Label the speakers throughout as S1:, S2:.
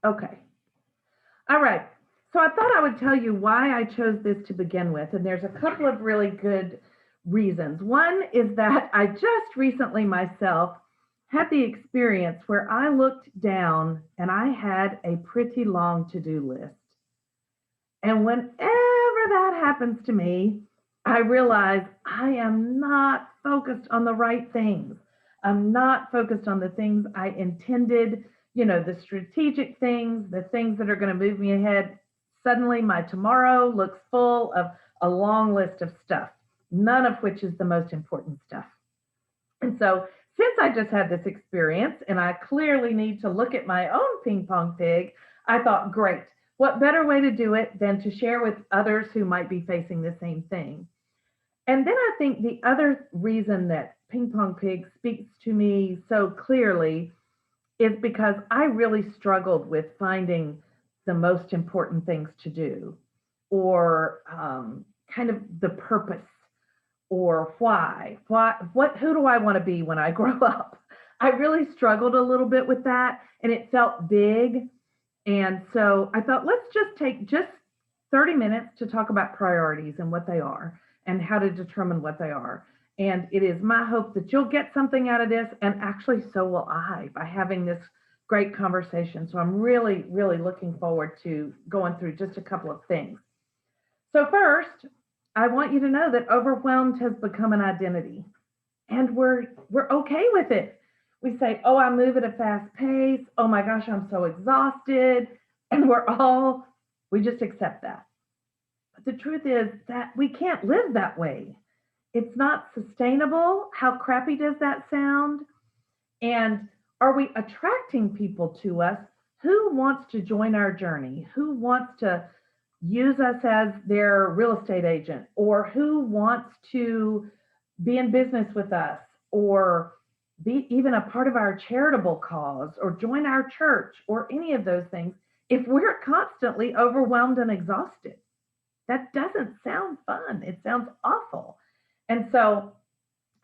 S1: Okay. All right. So I thought I would tell you why I chose this to begin with. And there's a couple of really good reasons. One is that I just recently myself had the experience where I looked down and I had a pretty long to do list. And whenever that happens to me, I realize I am not focused on the right things. I'm not focused on the things I intended, the strategic things, the things that are going to move me ahead. Suddenly, my tomorrow looks full of a long list of stuff, none of which is the most important stuff. And so, since I just had this experience and I clearly need to look at my own ping pong pig, I thought, great, what better way to do it than to share with others who might be facing the same thing? And then I think the other reason that Ping Pong Pig speaks to me so clearly is because I really struggled with finding the most important things to do or kind of the purpose or who do I want to be when I grow up? I really struggled a little bit with that and it felt big. And so I thought, let's just take just 30 minutes to talk about priorities and what they are and how to determine what they are. And it is my hope that you'll get something out of this. And actually, so will I by having this great conversation. So I'm really, really looking forward to going through just a couple of things. So, first, I want you to know that overwhelmed has become an identity and we're okay with it. We say, "Oh, I move at a fast pace. Oh my gosh, I'm so exhausted." And we just accept that. But the truth is that we can't live that way. It's not sustainable. How crappy does that sound? And are we attracting people to us who wants to join our journey? Who wants to use us as their real estate agent or who wants to be in business with us or be even a part of our charitable cause or join our church or any of those things if we're constantly overwhelmed and exhausted? That doesn't sound fun. It sounds awful. And so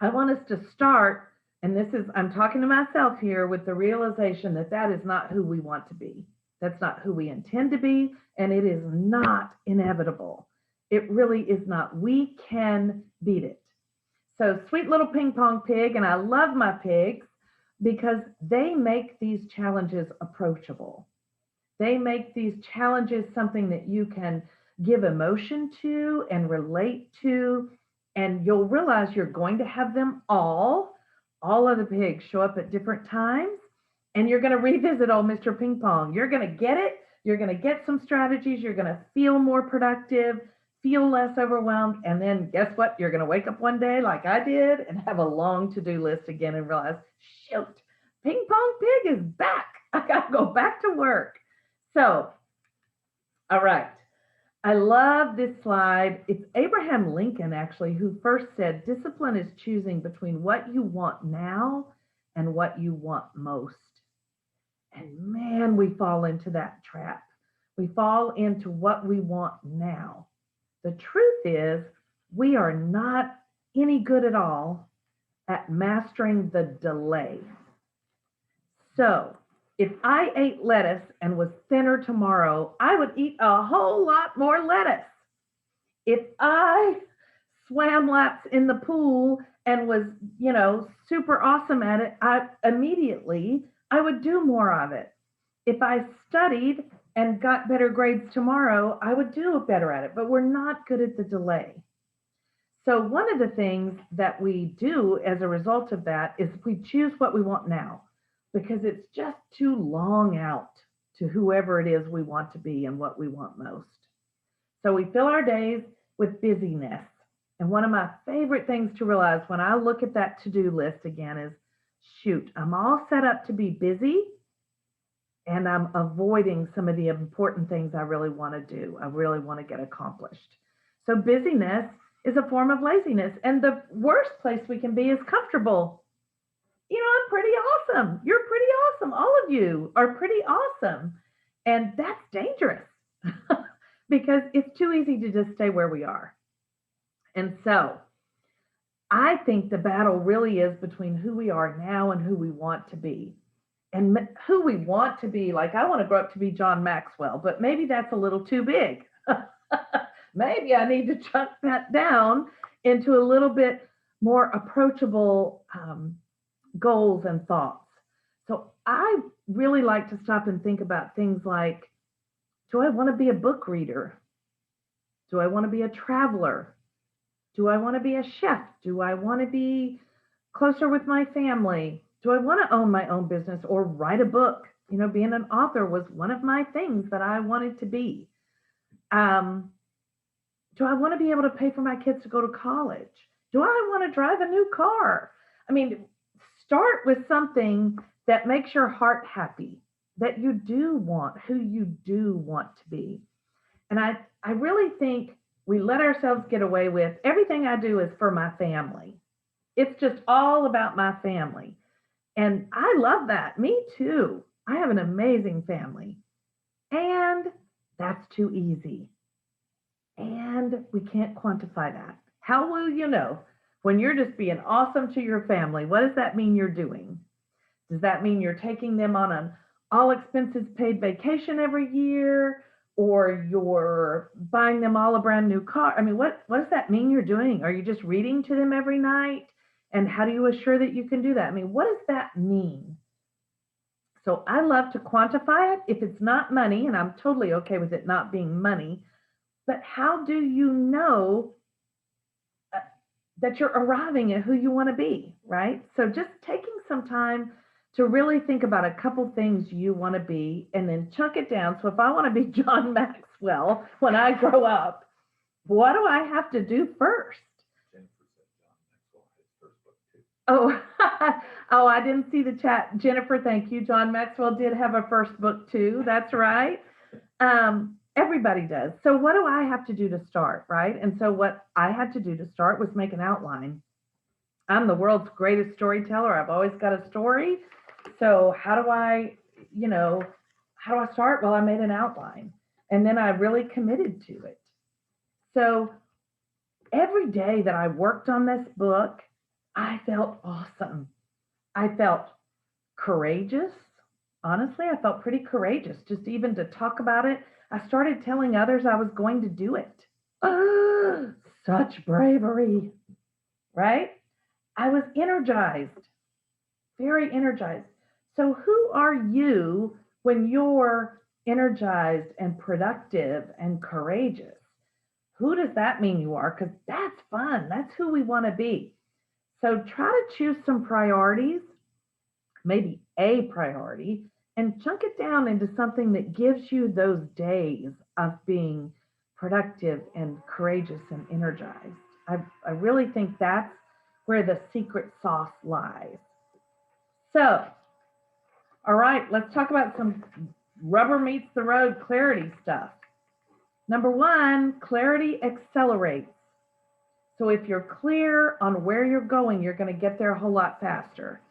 S1: I want us to start, and I'm talking to myself here with the realization that that is not who we want to be. That's not who we intend to be, and it is not inevitable. It really is not. We can beat it. So, sweet little ping pong pig, and I love my pigs because they make these challenges approachable. They make these challenges something that you can give emotion to and relate to, and you'll realize you're going to have them all. All of the pigs show up at different times, and you're going to revisit old Mr. Ping Pong. You're going to get it. You're going to get some strategies. You're going to feel more productive, feel less overwhelmed. And then guess what? You're going to wake up one day like I did and have a long to do list again and realize, shoot, Ping Pong Pig is back. I got to go back to work. So, all right. I love this slide. It's Abraham Lincoln, actually, who first said discipline is choosing between what you want now and what you want most. And man, we fall into that trap. We fall into what we want now. The truth is, we are not any good at all at mastering the delay. So, if I ate lettuce and was thinner tomorrow, I would eat a whole lot more lettuce. If I swam laps in the pool and was, super awesome at it, I would do more of it. If I studied and got better grades tomorrow, I would do better at it, but we're not good at the delay. So one of the things that we do as a result of that is we choose what we want now because it's just too long out to whoever it is we want to be and what we want most. So we fill our days with busyness. And one of my favorite things to realize when I look at that to do list again is shoot, I'm all set up to be busy and I'm avoiding some of the important things I really want to do, I really want to get accomplished. So busyness is a form of laziness. And the worst place we can be is comfortable. I'm pretty awesome. You're pretty awesome. All of you are pretty awesome. And that's dangerous because it's too easy to just stay where we are. And so I think the battle really is between who we are now and who we want to be. and who we want to be. Like, I want to grow up to be John Maxwell, but maybe that's a little too big. Maybe I need to chunk that down into a little bit more approachable goals and thoughts. So I really like to stop and think about things like, do I want to be a book reader? Do I want to be a traveler? Do I want to be a chef? Do I want to be closer with my family? Do I want to own my own business or write a book? You know, being an author was one of my things that I wanted to be. Um, do I want to be able to pay for my kids to go to college? Do I want to drive a new car? I mean, start with something that makes your heart happy, that you do want, who you do want to be. And I really think we let ourselves get away with everything I do is for my family. It's just all about my family. And I love that. Me too. I have an amazing family. And that's too easy. And we can't quantify that. How will you know when you're just being awesome to your family? What does that mean you're doing? Does that mean you're taking them on an all expenses paid vacation every year? Or you're buying them all a brand new car? I mean, what does that mean you're doing? Are you just reading to them every night? And how do you assure that you can do that? I mean, what does that mean? So I love to quantify it if it's not money, and I'm totally okay with it not being money. But how do you know uh, that you're arriving at who you want to be, right? So just taking some time to really think about a couple things you want to be and then chunk it down. So if I want to be John Maxwell when I grow up, what do I have to do first? Oh, oh, I didn't see the chat. Jennifer, thank you. John Maxwell did have a first book too. That's right. Everybody does. So what do I have to do to start, right? And so what I had to do to start was make an outline. I'm the world's greatest storyteller. I've always got a story. So how do how do I start? Well, I made an outline and then I really committed to it. So every day that I worked on this book, I felt awesome. I felt courageous. Honestly, I felt pretty courageous just even to talk about it. I started telling others I was going to do it. Such bravery, right? I was energized, very energized. So, who are you when you're energized and productive and courageous? Who does that mean you are? Because that's fun. That's who we want to be. So, try to choose some priorities, maybe a priority, and chunk it down into something that gives you those days of being productive and courageous and energized. I really think that's where the secret sauce lies. So, all right, let's talk about some rubber meets the road clarity stuff. Number one, clarity accelerates. So if you're clear on where you're going, you're going to get there a whole lot faster.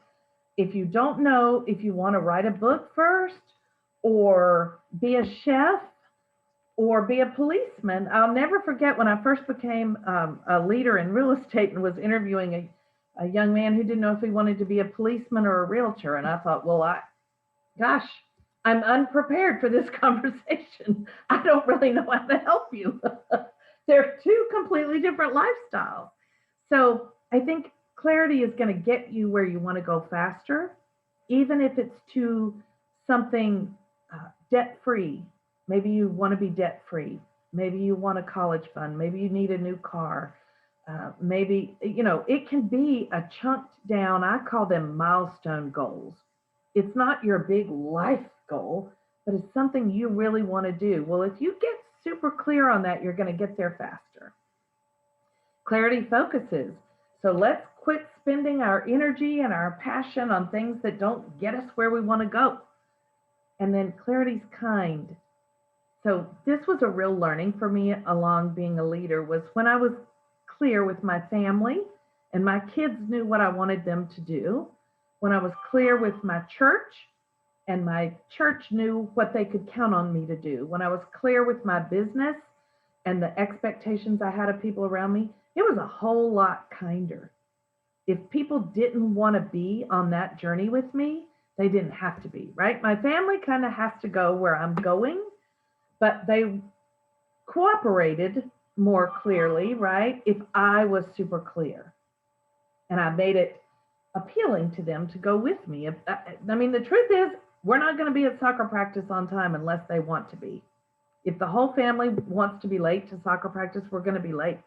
S1: If you don't know if you want to write a book first or be a chef or be a policeman, I'll never forget when I first became a leader in real estate and was interviewing a young man who didn't know if he wanted to be a policeman or a realtor. And I thought, well, gosh, I'm unprepared for this conversation. I don't really know how to help you. They're two completely different lifestyles. So I think clarity is going to get you where you want to go faster, even if it's to something debt free. Maybe you want to be debt free. Maybe you want a college fund. Maybe you need a new car. Maybe, it can be a chunked down, I call them milestone goals. It's not your big life goal, but it's something you really want to do. Well, if you get super clear on that, you're going to get there faster. Clarity focuses. So let's quit spending our energy and our passion on things that don't get us where we want to go. And then clarity's kind. So this was a real learning for me along being a leader was when I was clear with my family and my kids knew what I wanted them to do. When I was clear with my church and my church knew what they could count on me to do. When I was clear with my business and the expectations I had of people around me, it was a whole lot kinder. If people didn't want to be on that journey with me, They didn't have to be, right? My family kind of has to go where I'm going, but they cooperated more clearly, right? If I was super clear and I made it appealing to them to go with me. I mean, the truth is, we're not going to be at soccer practice on time unless they want to be. If the whole family wants to be late to soccer practice, we're going to be late.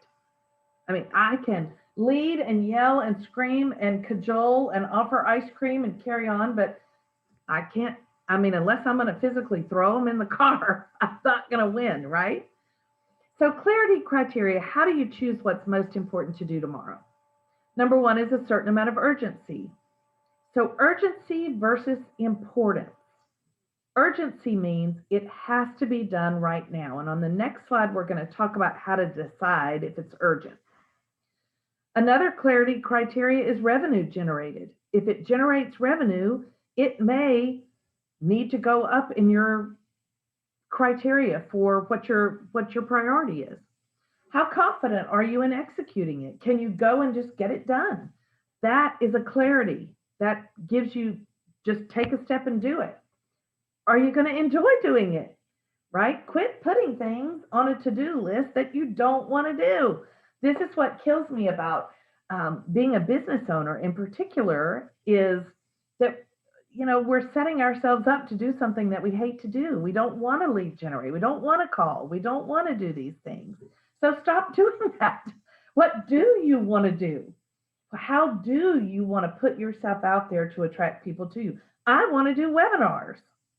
S1: I mean, I can lead and yell and scream and cajole and offer ice cream and carry on, but I can't. I mean, unless I'm going to physically throw them in the car, I'm not going to win, right? So, clarity criteria, how do you choose what's most important to do tomorrow? Number one is a certain amount of urgency. So, urgency versus importance. Urgency means it has to be done right now. And on the next slide, we're going to talk about how to decide if it's urgent. Another clarity criteria is revenue generated. If it generates revenue, it may need to go up in your criteria for what your priority is. How confident are you in executing it? Can you go and just get it done? That is a clarity that gives you just take a step and do it. Are you going to enjoy doing it? Right? Quit putting things on a to-do list that you don't want to do. This is what kills me about being a business owner in particular is that we're setting ourselves up to do something that we hate to do. We don't want to lead generate. We don't want to call. We don't want to do these things. So stop doing that. What do you want to do? How do you want to put yourself out there to attract people to you? I want to do webinars.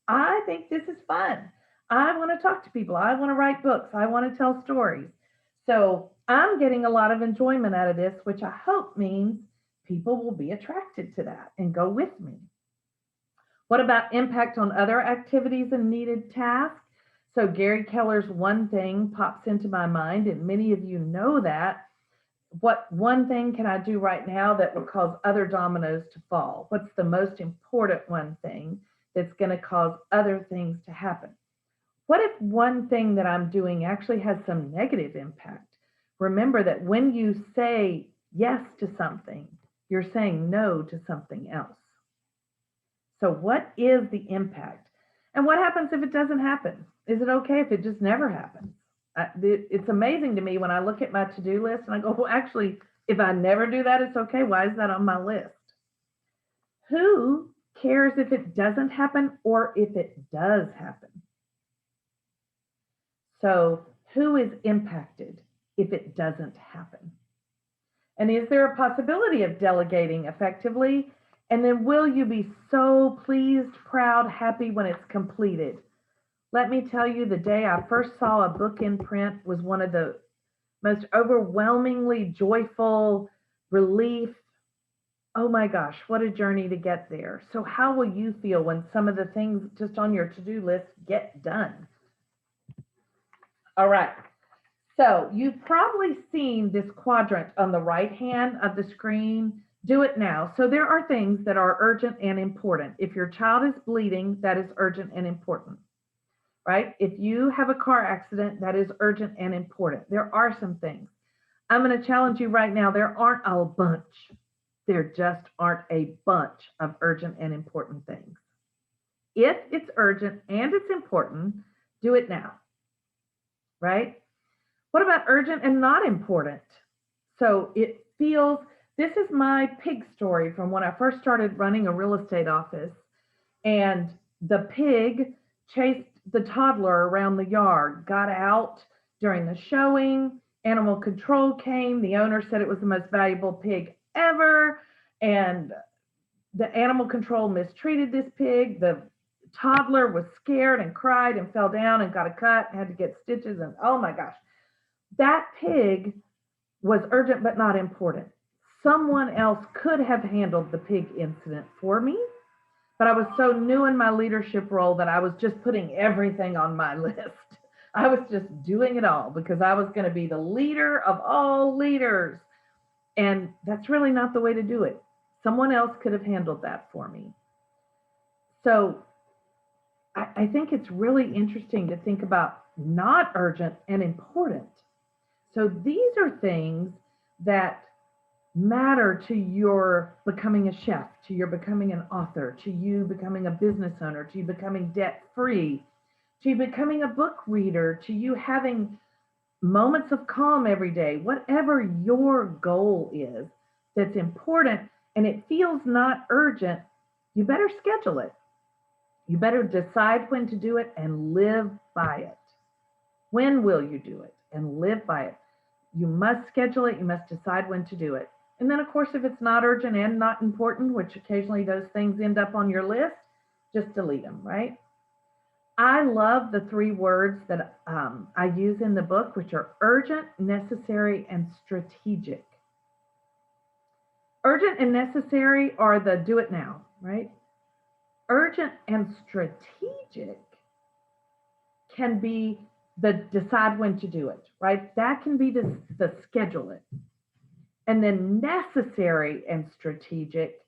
S1: I think this is fun. I want to talk to people. I want to write books. I want to tell stories. So I'm getting a lot of enjoyment out of this, which I hope means people will be attracted to that and go with me. What about impact on other activities and needed tasks? So Gary Keller's one thing pops into my mind, and many of you know that. What one thing can I do right now that will cause other dominoes to fall? What's the most important one thing that's going to cause other things to happen? What if one thing that I'm doing actually has some negative impact? Remember that when you say yes to something, you're saying no to something else. So what is the impact? And what happens if it doesn't happen? Is it okay if it just never happens? It's amazing to me when I look at my to-do list and I go, well, actually, if I never do that, it's okay. Why is that on my list? Who cares if it doesn't happen or if it does happen? So who is impacted if it doesn't happen? And is there a possibility of delegating effectively? And then will you be so pleased, proud, happy when it's completed? Let me tell you, the day I first saw a book in print was one of the most overwhelmingly joyful relief. Oh my gosh, what a journey to get there. So how will you feel when some of the things just on your to-do list get done? All right. So you've probably seen this quadrant on the right hand of the screen. Do it now. So there are things that are urgent and important. If your child is bleeding, that is urgent and important. Right? If you have a car accident, that is urgent and important. There are some things. I'm going to challenge you right now. There aren't a bunch. There just aren't a bunch of urgent and important things. If it's urgent and it's important, do it now. Right? What about urgent and not important? So it feels, this is my pig story from when I first started running a real estate office, and the pig chased the toddler around the yard, got out during the showing. Animal control came. The owner said it was the most valuable pig ever. And the animal control mistreated this pig. The toddler was scared and cried and fell down and got a cut, had to get stitches. And oh my gosh, that pig was urgent but not important. Someone else could have handled the pig incident for me. But I was so new in my leadership role that I was just putting everything on my list. I was just doing it all because I was going to be the leader of all leaders. And that's really not the way to do it. Someone else could have handled that for me. So I think it's really interesting to think about not urgent and important. So these are things that matter to your becoming a chef, to your becoming an author, to you becoming a business owner, to you becoming debt free, to you becoming a book reader, to you having moments of calm every day, whatever your goal is that's important and it feels not urgent, you better schedule it. You better decide when to do it and live by it. When will you do it and live by it? You must schedule it. You must decide when to do it. And then, of course, if it's not urgent and not important, which occasionally those things end up on your list, just delete them, right? I love the three words that I use in the book, which are urgent, necessary, and strategic. Urgent and necessary are the do it now, right? Urgent and strategic can be the decide when to do it, right? That can be the schedule it. And then necessary and strategic,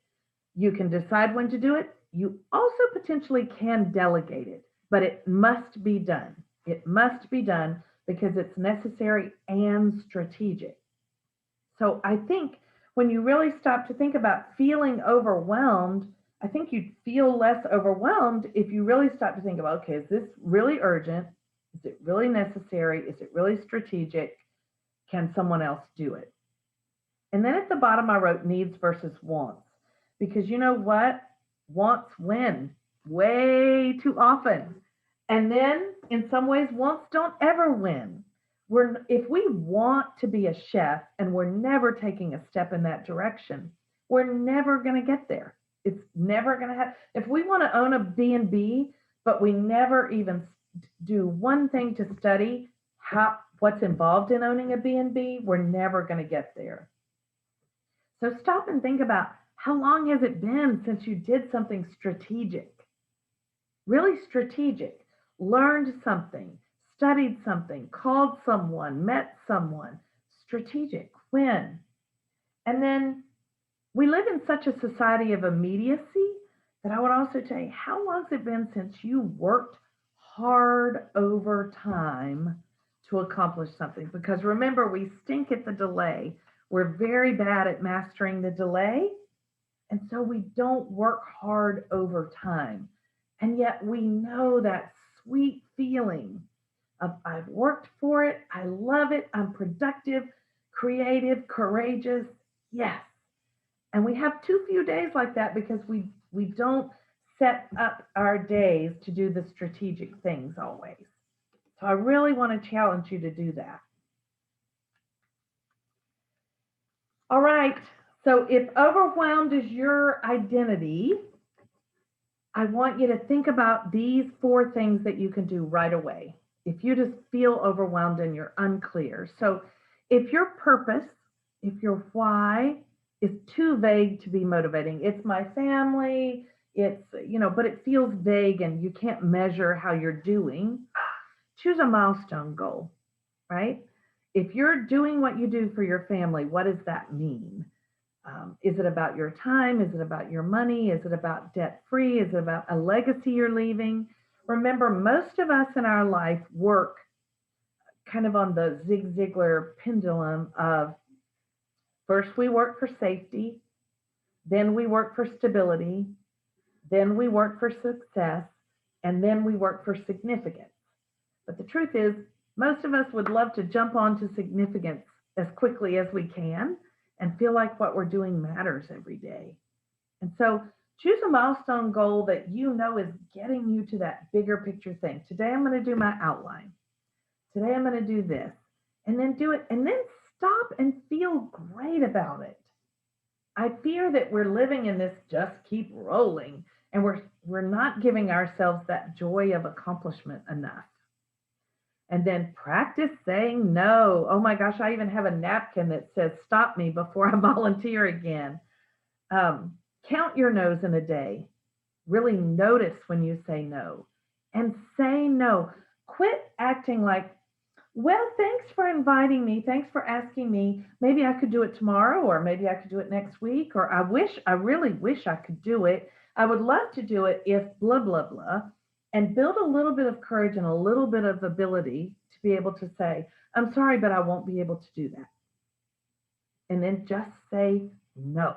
S1: you can decide when to do it. You also potentially can delegate it, but it must be done. It must be done because it's necessary and strategic. So I think when you really stop to think about feeling overwhelmed, I think you'd feel less overwhelmed if you really stop to think about, okay, is this really urgent? Is it really necessary? Is it really strategic? Can someone else do it? And then at the bottom, I wrote needs versus wants. Because you know what? Wants win way too often. And then in some ways, wants don't ever win. If we want to be a chef and we're never taking a step in that direction, we're never going to get there. It's never going to happen. If we want to own a B&B, but we never even do one thing to study what's involved in owning a B&B, we're never going to get there. So stop and think about how long has it been since you did something strategic, really strategic, learned something, studied something, called someone, met someone, strategic, when? And then we live in such a society of immediacy that I would also tell you, how long has it been since you worked hard over time to accomplish something? Because remember, we stink at the delay. We're very bad at mastering the delay. And so we don't work hard over time. And yet we know that sweet feeling of I've worked for it, I love it, I'm productive, creative, courageous. Yes. And we have too few days like that because we don't set up our days to do the strategic things always. So I really want to challenge you to do that. All right. So if overwhelmed is your identity, I want you to think about these four things that you can do right away. If you just feel overwhelmed and you're unclear. So if your purpose, if your why is too vague to be motivating, it's my family, but it feels vague and you can't measure how you're doing, choose a milestone goal, right? If you're doing what you do for your family, what does that mean? Is it about your time? Is it about your money? Is it about debt free? Is it about a legacy you're leaving? Remember, most of us in our life work kind of on the Zig Ziglar pendulum of first we work for safety, then we work for stability, then we work for success, and then we work for significance. But the truth is, most of us would love to jump onto significance as quickly as we can and feel like what we're doing matters every day. And so choose a milestone goal that you know is getting you to that bigger picture thing. Today I'm going to do my outline. Today I'm going to do this. And then do it. And then stop and feel great about it. I fear that we're living in this just keep rolling and we're not giving ourselves that joy of accomplishment enough. And then practice saying no. Oh my gosh, I even have a napkin that says stop me before I volunteer again. Count your no's in a day. Really notice when you say no and say no. Quit acting like, well, thanks for inviting me. Thanks for asking me. Maybe I could do it tomorrow, or maybe I could do it next week, or I really wish I could do it. I would love to do it if blah, blah, blah. And build a little bit of courage and a little bit of ability to be able to say, I'm sorry, but I won't be able to do that. and then just say no.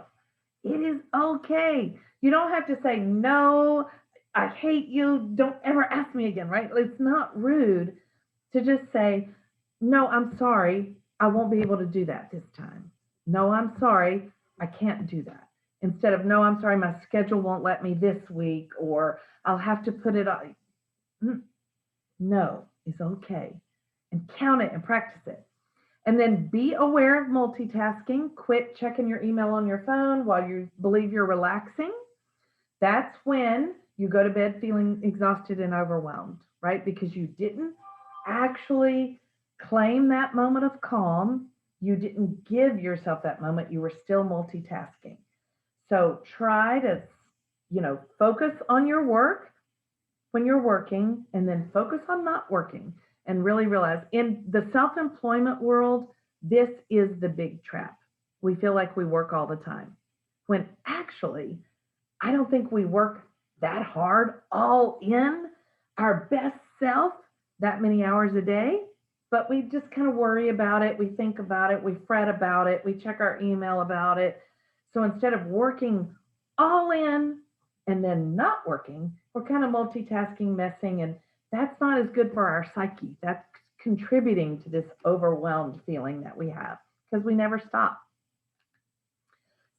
S1: It is okay. You don't have to say no, I hate you, don't ever ask me again, right? It's not rude to just say, no, I'm sorry, I won't be able to do that this time. No, I'm sorry, I can't do that. Instead of, no, I'm sorry, my schedule won't let me this week, or I'll have to put it on. No is okay. And count it and practice it. And then be aware of multitasking. Quit checking your email on your phone while you believe you're relaxing. That's when you go to bed feeling exhausted and overwhelmed, right? Because you didn't actually claim that moment of calm. You didn't give yourself that moment. You were still multitasking. So try to, focus on your work when you're working and then focus on not working and really realize in the self-employment world, this is the big trap. We feel like we work all the time when actually I don't think we work that hard, all in our best self, that many hours a day, but we just kind of worry about it. We think about it. We fret about it. We check our email about it. So instead of working all in and then not working, we're kind of multitasking, messing, and that's not as good for our psyche. That's contributing to this overwhelmed feeling that we have because we never stop.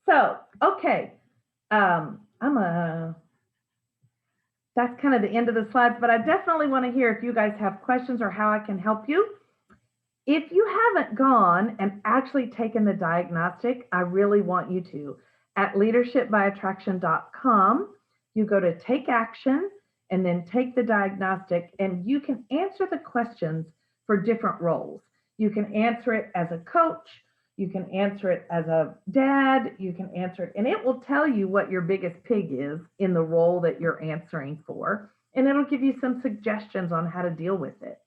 S1: So, okay, that's kind of the end of the slides, but I definitely want to hear if you guys have questions or how I can help you. If you haven't gone and actually taken the diagnostic, I really want you to. At leadershipbyattraction.com, you go to take action and then take the diagnostic, and you can answer the questions for different roles. You can answer it as a coach, you can answer it as a dad, you can answer it, and it will tell you what your biggest pig is in the role that you're answering for, and it'll give you some suggestions on how to deal with it.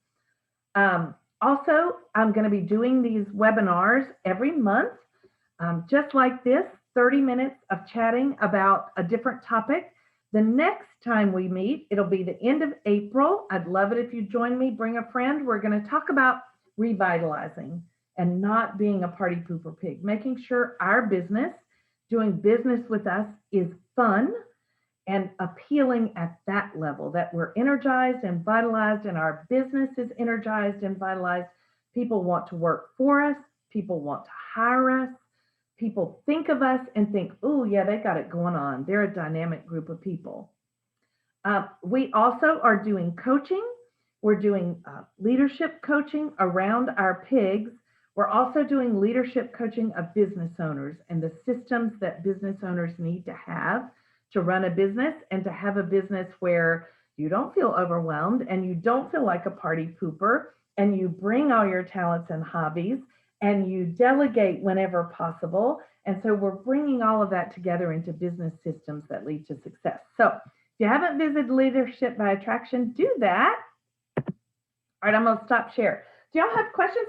S1: Also, I'm going to be doing these webinars every month, just like this, 30 minutes of chatting about a different topic. The next time we meet, it'll be the end of April. I'd love it if you join me, bring a friend. We're going to talk about revitalizing and not being a party pooper pig, making sure our business, doing business with us, is fun and appealing at that level, that we're energized and vitalized and our business is energized and vitalized. People want to work for us. People want to hire us. People think of us and think, oh, yeah, they got it going on. They're a dynamic group of people. We also are doing coaching. We're doing leadership coaching around our pigs. We're also doing leadership coaching of business owners and the systems that business owners need to have to run a business and to have a business where you don't feel overwhelmed and you don't feel like a party pooper and you bring all your talents and hobbies and you delegate whenever possible. And so we're bringing all of that together into business systems that lead to success. So if you haven't visited Leadership by Attraction, do that. All right, I'm going to stop share. Do y'all have questions?